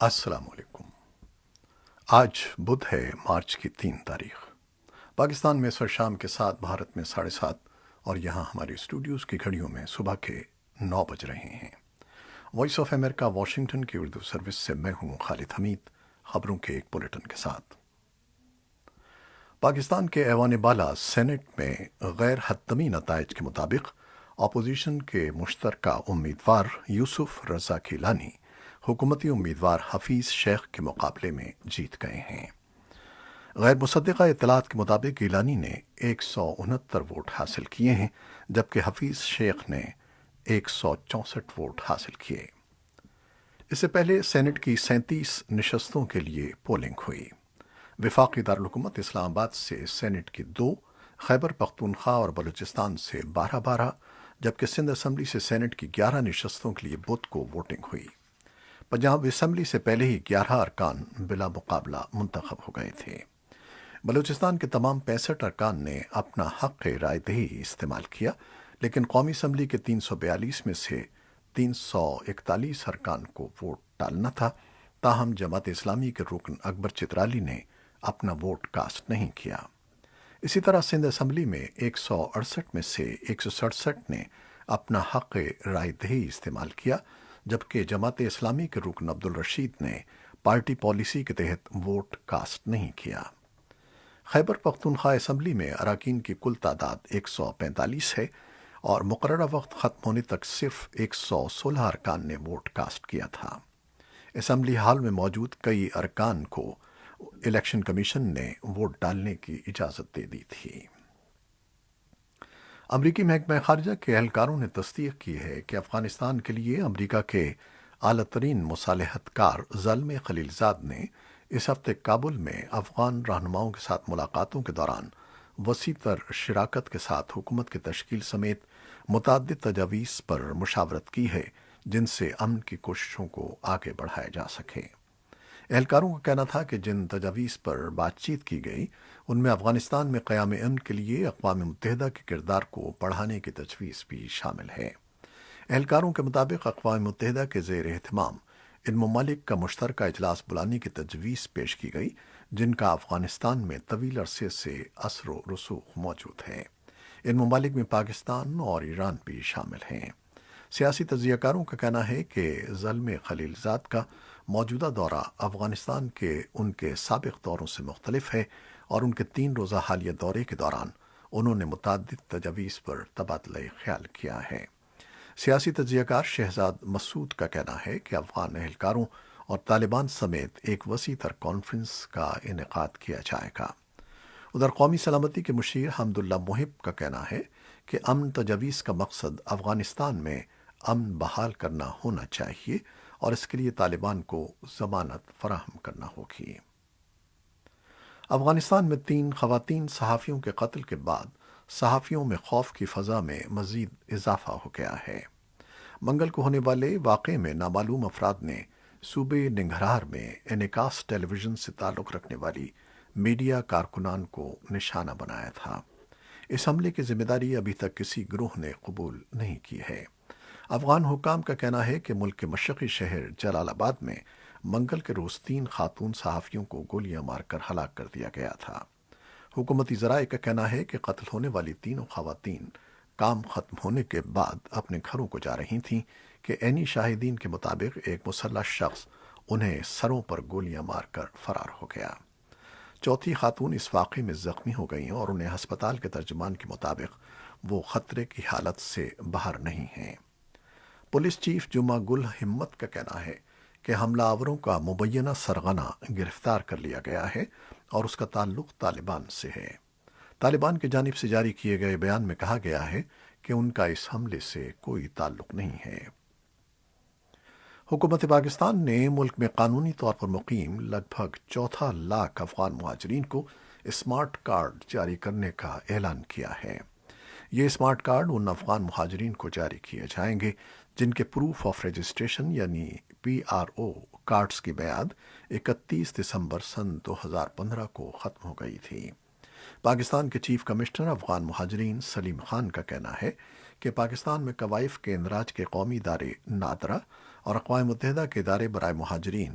السلام علیکم۔ آج بدھ ہے، مارچ کی 3 تاریخ۔ پاکستان میں اس وقت شام کے 7، بھارت میں 7:30، اور یہاں ہماری اسٹوڈیوز کی گھڑیوں میں صبح کے 9 بج رہے ہیں۔ وائس آف امریکہ واشنگٹن کی اردو سروس سے میں ہوں خالد حمید، خبروں کے ایک بلیٹن کے ساتھ۔ پاکستان کے ایوان بالا سینٹ میں غیر حتمی نتائج کے مطابق اپوزیشن کے مشترکہ امیدوار یوسف رضا گیلانی حکومتی امیدوار حفیظ شیخ کے مقابلے میں جیت گئے ہیں۔ غیر مصدقہ اطلاعات کے مطابق گیلانی نے 169 ووٹ حاصل کیے ہیں، جبکہ حفیظ شیخ نے 164 ووٹ حاصل کیے۔ اس سے پہلے سینٹ کی 37 نشستوں کے لیے پولنگ ہوئی۔ وفاقی دارالحکومت اسلام آباد سے سینٹ کی 2، خیبر پختونخوا اور بلوچستان سے 12 جبکہ سندھ اسمبلی سے سینٹ کی 11 نشستوں کے لیے بدھ کو ووٹنگ ہوئی۔ پنجاب اسمبلی سے پہلے ہی 11 ارکان بلا مقابلہ منتخب ہو گئے تھے۔ بلوچستان کے تمام 65 ارکان نے اپنا حق رائے دہی استعمال کیا، لیکن قومی اسمبلی کے 342 میں سے 341 ارکان کو ووٹ ڈالنا تھا، تاہم جماعت اسلامی کے رکن اکبر چترالی نے اپنا ووٹ کاسٹ نہیں کیا۔ اسی طرح سندھ اسمبلی میں 168 میں سے 167 نے اپنا حق رائے دہی استعمال کیا، جبکہ جماعت اسلامی کے رکن عبدالرشید نے پارٹی پالیسی کے تحت ووٹ کاسٹ نہیں کیا۔ خیبر پختونخوا اسمبلی میں اراکین کی کل تعداد 145 ہے، اور مقررہ وقت ختم ہونے تک صرف 116 ارکان نے ووٹ کاسٹ کیا تھا۔ اسمبلی ہال میں موجود کئی ارکان کو الیکشن کمیشن نے ووٹ ڈالنے کی اجازت دے دی تھی۔ امریکی محکمہ خارجہ کے اہلکاروں نے تصدیق کی ہے کہ افغانستان کے لیے امریکہ کے اعلیٰ ترین مصالحت کار زلمے خلیلزاد نے اس ہفتے کابل میں افغان رہنماؤں کے ساتھ ملاقاتوں کے دوران وسیع تر شراکت کے ساتھ حکومت کی تشکیل سمیت متعدد تجاویز پر مشاورت کی ہے، جن سے امن کی کوششوں کو آگے بڑھایا جا سکے۔ اہلکاروں کا کہنا تھا کہ جن تجاویز پر بات چیت کی گئی، ان میں افغانستان میں قیام امن کے لیے اقوام متحدہ کے کردار کو بڑھانے کی تجویز بھی شامل ہے۔ اہلکاروں کے مطابق اقوام متحدہ کے زیر اہتمام ان ممالک کا مشترکہ اجلاس بلانے کی تجویز پیش کی گئی، جن کا افغانستان میں طویل عرصے سے اثر و رسوخ موجود ہے۔ ان ممالک میں پاکستان اور ایران بھی شامل ہیں۔ سیاسی تجزیہ کاروں کا کہنا ہے کہ زلمے خلیلزاد کا موجودہ دورہ افغانستان کے ان کے سابق دوروں سے مختلف ہے، اور ان کے 3 روزہ حالیہ دورے کے دوران انہوں نے متعدد تجاویز پر تبادلہ خیال کیا ہے۔ سیاسی تجزیہ کار شہزاد مسعود کا کہنا ہے کہ افغان اہلکاروں اور طالبان سمیت ایک وسیع تر کانفرنس کا انعقاد کیا جائے گا۔ ادھر قومی سلامتی کے مشیر حمد اللہ محب کا کہنا ہے کہ امن تجاویز کا مقصد افغانستان میں امن بحال کرنا ہونا چاہیے، اور اس کے لیے طالبان کو ضمانت فراہم کرنا ہوگی۔ افغانستان میں 3 خواتین صحافیوں کے قتل کے بعد صحافیوں میں خوف کی فضا میں مزید اضافہ ہو گیا ہے۔ منگل کو ہونے والے واقعے میں نامعلوم افراد نے صوبے ننگرہار میں انعکاس ٹیلی ویژن سے تعلق رکھنے والی میڈیا کارکنان کو نشانہ بنایا تھا۔ اس حملے کی ذمہ داری ابھی تک کسی گروہ نے قبول نہیں کی ہے۔ افغان حکام کا کہنا ہے کہ ملک کے مشرقی شہر جلال آباد میں منگل کے روز 3 خاتون صحافیوں کو گولیاں مار کر ہلاک کر دیا گیا تھا۔ حکومتی ذرائع کا کہنا ہے کہ قتل ہونے والی تینوں خواتین کام ختم ہونے کے بعد اپنے گھروں کو جا رہی تھیں کہ عینی شاہدین کے مطابق ایک مسلح شخص انہیں سروں پر گولیاں مار کر فرار ہو گیا۔ چوتھی خاتون اس واقعے میں زخمی ہو گئیں، اور انہیں ہسپتال کے ترجمان کے مطابق وہ خطرے کی حالت سے باہر نہیں ہیں۔ پولیس چیف جمعہ گل ہمت کا کہنا ہے کہ حملہ آوروں کا مبینہ سرغنہ گرفتار کر لیا گیا ہے، اور اس کا تعلق طالبان سے ہے۔ طالبان کی جانب سے جاری کیے گئے بیان میں کہا گیا ہے کہ ان کا اس حملے سے کوئی تعلق نہیں ہے۔ حکومت پاکستان نے ملک میں قانونی طور پر مقیم لگ بھگ 4 لاکھ افغان مہاجرین کو اسمارٹ کارڈ جاری کرنے کا اعلان کیا ہے۔ یہ اسمارٹ کارڈ ان افغان مہاجرین کو جاری کیے جائیں گے جن کے پروف آف رجسٹریشن یعنی PRO کارڈز کی میعاد 31 دسمبر سن 2015 کو ختم ہو گئی تھی۔ پاکستان کے چیف کمشنر افغان مہاجرین سلیم خان کا کہنا ہے کہ پاکستان میں کوائف کے اندراج کے قومی ادارے نادرا اور اقوام متحدہ کے ادارے برائے مہاجرین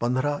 15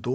2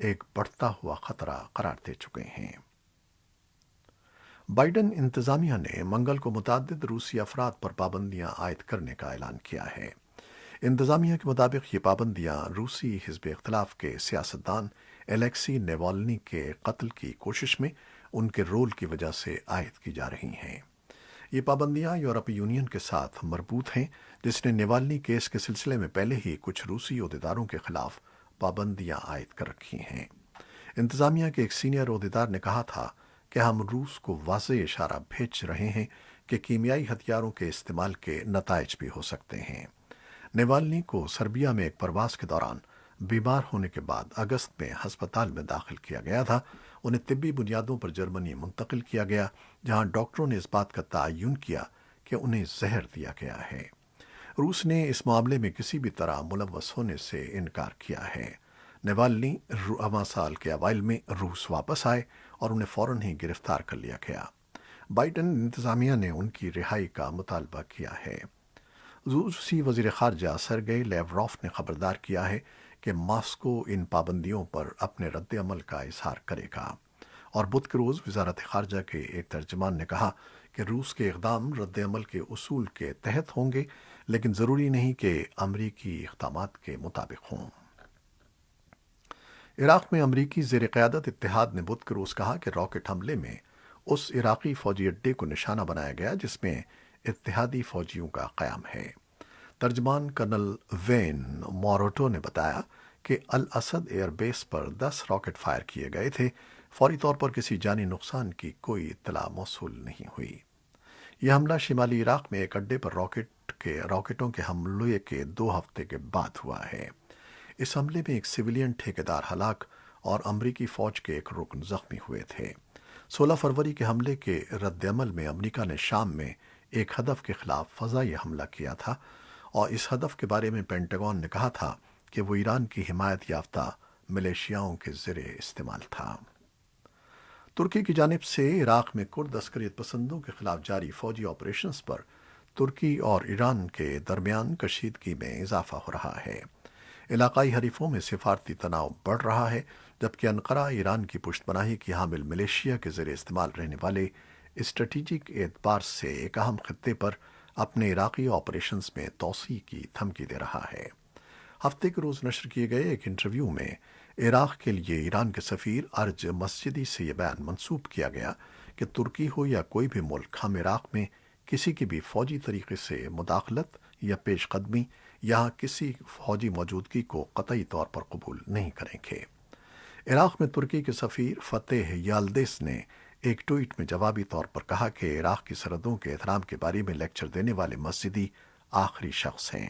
ایک بڑھتا ہوا خطرہ قرار دے چکے ہیں۔ بائیڈن انتظامیہ نے منگل کو متعدد روسی افراد پر پابندیاں عائد کرنے کا اعلان کیا ہے۔ انتظامیہ کے مطابق یہ پابندیاں روسی حزب اختلاف کے سیاستدان الیکسی نیوالنی کے قتل کی کوشش میں ان کے رول کی وجہ سے عائد کی جا رہی ہیں۔ یہ پابندیاں یورپی یونین کے ساتھ مربوط ہیں، جس نے نیوالنی کیس کے سلسلے میں پہلے ہی کچھ روسی عہدیداروں کے خلاف پابندیاں عائد کر رکھی ہیں۔ انتظامیہ کے ایک سینئر عہدیدار نے کہا تھا کہ ہم روس کو واضح اشارہ بھیج رہے ہیں کہ کیمیائی ہتھیاروں کے استعمال کے نتائج بھی ہو سکتے ہیں۔ نیوالنی کو سربیا میں ایک پرواز کے دوران بیمار ہونے کے بعد اگست میں ہسپتال میں داخل کیا گیا تھا۔ انہیں طبی بنیادوں پر جرمنی منتقل کیا گیا، جہاں ڈاکٹروں نے اس بات کا تعین کیا کہ انہیں زہر دیا گیا ہے۔ روس نے اس معاملے میں کسی بھی طرح ملوث ہونے سے انکار کیا ہے۔ نیوالنی رواں سال کے اوائل میں روس واپس آئے اور انہیں فوراً ہی گرفتار کر لیا گیا۔ بائیڈن انتظامیہ نے ان کی رہائی کا مطالبہ کیا ہے۔ روسی وزیر خارجہ سرگئی لیوروف نے خبردار کیا ہے کہ ماسکو ان پابندیوں پر اپنے رد عمل کا اظہار کرے گا، اور بدھ کے روز وزارت خارجہ کے ایک ترجمان نے کہا کہ روس کے اقدام رد عمل کے اصول کے تحت ہوں گے، لیکن ضروری نہیں کہ امریکی اقدامات کے مطابق ہوں۔ عراق میں امریکی زیر قیادت اتحاد نے بدھ کے روز کہا کہ راکٹ حملے میں اس عراقی فوجی اڈے کو نشانہ بنایا گیا جس میں اتحادی فوجیوں کا قیام ہے۔ ترجمان کرنل وین موروٹو نے بتایا کہ الاسد ایئر بیس پر 10 راکٹ فائر کیے گئے تھے۔ فوری طور پر کسی جانی نقصان کی کوئی اطلاع موصول نہیں ہوئی۔ یہ حملہ شمالی عراق میں ایک اڈے پر راکٹوں کے حملے کے 2 ہفتے کے بعد ہوا ہے۔ اس حملے میں ایک سویلین ٹھیکیدار ہلاک اور امریکی فوج کے ایک رکن زخمی ہوئے تھے۔ 16 فروری کے حملے کے رد عمل میں امریکہ نے شام میں ایک ہدف کے خلاف فضائی حملہ کیا تھا، اور اس ہدف کے بارے میں پینٹاگون نے کہا تھا کہ وہ ایران کی حمایت یافتہ ملیشیاؤں کے زیر استعمال تھا۔ ترکی کی جانب سے عراق میں کرد عسکریت پسندوں کے خلاف جاری فوجی آپریشنز پر ترکی اور ایران کے درمیان کشیدگی میں اضافہ ہو رہا ہے۔ علاقائی حریفوں میں سفارتی تناؤ بڑھ رہا ہے، جبکہ انقرہ ایران کی پشت پناہی کی حامل ملیشیا کے زیر استعمال رہنے والے اسٹریٹجک اعتبار سے ایک اہم خطے پر اپنے عراقی آپریشنز میں توسیع کی دھمکی دے رہا ہے۔ ہفتے کے روز نشر کیے گئے ایک انٹرویو میں عراق کے لیے ایران کے سفیر ارج مسجدی سے یہ بیان منسوب کیا گیا کہ ترکی ہو یا کوئی بھی ملک، ہم عراق میں کسی کی بھی فوجی طریقے سے مداخلت یا پیش قدمی یا کسی فوجی موجودگی کو قطعی طور پر قبول نہیں کریں گے۔ عراق میں ترکی کے سفیر فتح یالدیس نے ایک ٹویٹ میں جوابی طور پر کہا کہ عراق کی سرحدوں کے احترام کے بارے میں لیکچر دینے والے مسجدی آخری شخص ہیں۔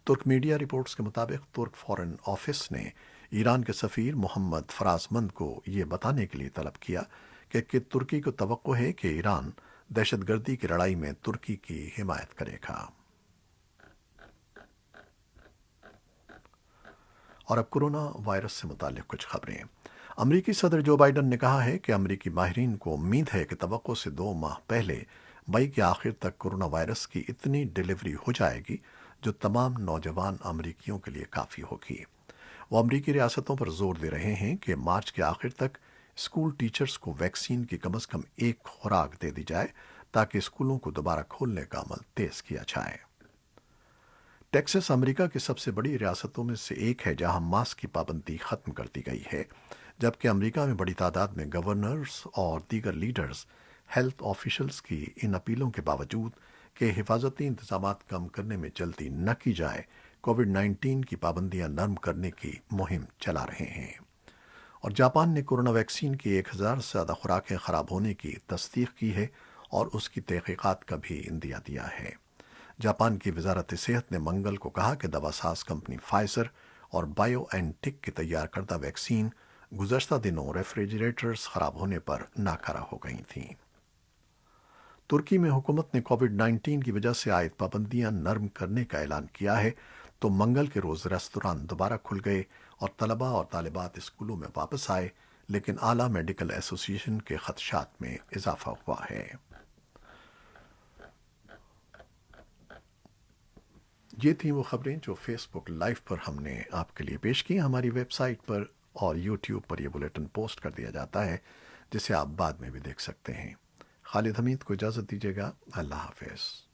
ترک میڈیا رپورٹس کے مطابق ترک فارن آفس نے ایران کے سفیر محمد فرازمند کو یہ بتانے کے لیے طلب کیا کہ ترکی کو توقع ہے کہ ایران دہشت گردی کی لڑائی میں ترکی کی حمایت کرے گا۔ اور اب کورونا وائرس سے متعلق کچھ خبریں۔ امریکی صدر جو بائیڈن نے کہا ہے کہ امریکی ماہرین کو امید ہے کہ توقع سے 2 ماہ پہلے مئی کے آخر تک کورونا وائرس کی اتنی ڈیلیوری ہو جائے گی جو تمام نوجوان امریکیوں کے لیے کافی ہوگی۔ وہ امریکی ریاستوں پر زور دے رہے ہیں کہ مارچ کے آخر تک اسکول ٹیچرز کو ویکسین کی کم از کم ایک خوراک دے دی جائے تاکہ اسکولوں کو دوبارہ کھولنے کا عمل تیز کیا جائے۔ ٹیکساس امریکہ کی سب سے بڑی ریاستوں میں سے ایک ہے جہاں ماسک کی پابندی ختم کر دی گئی ہے، جبکہ امریکہ میں بڑی تعداد میں گورنرز اور دیگر لیڈرز ہیلتھ آفیشلز کی ان اپیلوں کے باوجود کہ حفاظتی انتظامات کم کرنے میں جلدی نہ کی جائے، کووڈ-19 کی پابندیاں نرم کرنے کی مہم چلا رہے ہیں۔ اور جاپان نے کورونا ویکسین کی 1000 سے زیادہ خوراکیں خراب ہونے کی تصدیق کی ہے اور اس کی تحقیقات کا بھی اندیا دیا ہے۔ جاپان کی وزارت صحت نے منگل کو کہا کہ دوا ساز کمپنی فائزر اور بائیو این ٹیک کی تیار کردہ ویکسین گزشتہ دنوں ریفریجریٹرز خراب ہونے پر ناکارہ ہو گئی تھیں۔ ترکی میں حکومت نے کووڈ-19 کی وجہ سے عائد پابندیاں نرم کرنے کا اعلان کیا ہے، تو منگل کے روز ریستوران دوبارہ کھل گئے اور طلباء اور طالبات اسکولوں میں واپس آئے، لیکن اعلیٰ میڈیکل ایسوسی ایشن کے خدشات میں اضافہ ہوا ہے۔ یہ تھیں وہ خبریں جو فیس بک لائیو پر ہم نے آپ کے لیے پیش کی۔ ہماری ویب سائٹ پر اور یوٹیوب پر یہ بلیٹن پوسٹ کر دیا جاتا ہے، جسے آپ بعد میں بھی دیکھ سکتے ہیں۔ خالد حمید کو اجازت دیجیے گا۔ اللہ حافظ۔